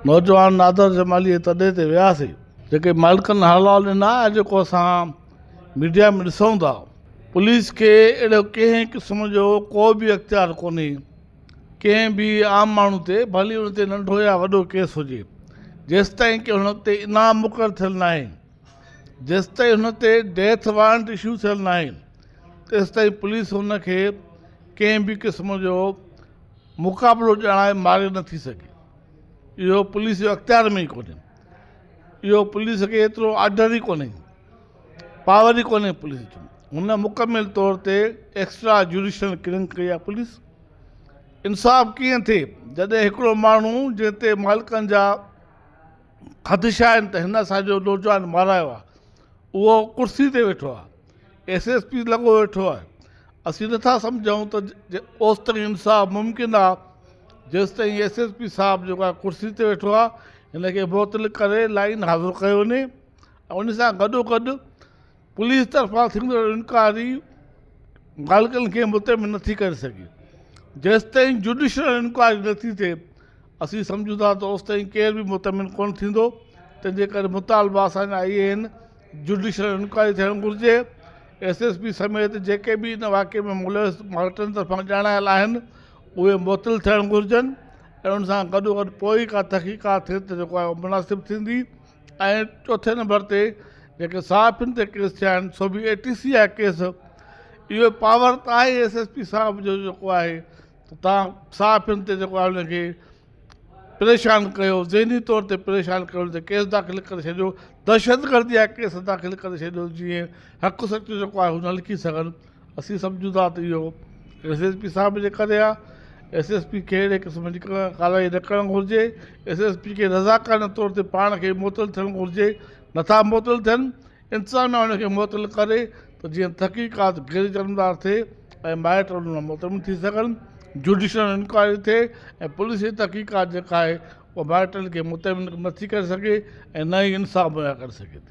नौजवान नादर जमाली तॾहिं ते वियासीं जेके मालिकनि हवालो ॾिना ऐं जेको असां मीडिया में ॾिसूं था, पुलिस खे अहिड़ो कंहिं क़िस्म जो को बि अख़्तियार कोन्हे कंहिं बि आम माण्हू ते, भली हुन ते नंढो या वॾो केस हुजे, जेसिताईं की हुन ते इनाम मुक़ररु थियल न आहे, जेसिताईं हुन ते डेथ वारंट इशू थियल न आहे, तेसिताईं पुलिस हुन खे कंहिं बि क़िस्म जो मुक़ाबिलो ॼाणाए मारे नथी सघे। इहो पुलिस जो अख़्तियार में ई कोन्हे, इहो पुलिस खे एतिरो आर्डर ई कोन्हे, पावर ई कोन्हे पुलिस जो। हुन मुकमिल तौर ते एक्स्ट्रा जुडिशल किलिंग कई आहे पुलिस। इंसाफ़ कीअं थिए जॾहिं हिकिड़ो माण्हू जंहिं ते मालिकनि जा ख़दशा आहिनि त हिन असांजो नौजवान मारायो आहे, उहो कुर्सी ते वेठो आहे, SSP लॻो वेठो आहे। असीं नथा सम्झूं त ओसिताईं इंसाफ़ मुमकिन आहे जेसिताईं SSP साहिबु जेको आहे कुर्सी ते वेठो आहे, हिनखे मुअतल करे लाइन हाज़िर कयो वञे ऐं उन सां गॾोगॾु पुलिस तरफ़ां थींदड़ इनक्वायरी मालिकनि खे मुतमिन नथी करे सघे। जेसिताईं जुडिशल इनक्वायरी नथी थिए असीं सम्झूं था त ओसिताईं केर बि मुतमिन कोन थींदो। तंहिंजे करे मुतालबा असांजा इहे आहिनि, जुडिशल इनक्वायरी थियणु घुरिजे, SSP समेत जेके बि इन वाक़े में मुलविस मालिकनि तरफ़ां ॼाणायल आहिनि उहे मुअतल थियणु घुरिजनि ऐं उन सां गॾोगॾु पोइ का तहक़ीक़ात थिए त जेको आहे मुनासिबु थींदी। ऐं चौथे नंबर ते जेके साहिबनि ते केस थिया आहिनि, सो बि ATC आहे केस, इहो पावर त आहे SSP साहिब जो जेको आहे त तव्हां साहिबनि ते जेको आहे हुनखे परेशान कयो, ज़हनी तौर ते परेशान कयो, त केस दाख़िल करे छॾियो, दहशतगर्दी जा केस दाख़िल करे छॾियो, जीअं हक़ सच जेको आहे हुन लिखी सघनि। असीं सम्झूं था त इहो SSP साहिब जे करे आहे। SSP खे अहिड़े क़िस्म जी कार्रवाई न करणु घुरिजे। SSP खे रज़ाकारन तौर ते पाण खे मुअतल थियणु घुरिजे, नथा मुअतल थियनि, इंतिज़ामिया हुनखे मुअतल करे त जीअं तहक़ीक़ात गैर जानबदार थिए ऐं माइट उन मुतमिन थी सघनि, जुडिशल इंक्वायरी थिए ऐं पुलिस जी तहक़ीक़ात जेका आहे उहा माइटनि खे मुतमिन नथी करे सघे ऐं न ई इंसाफ़ मुहैया करे सघे थी।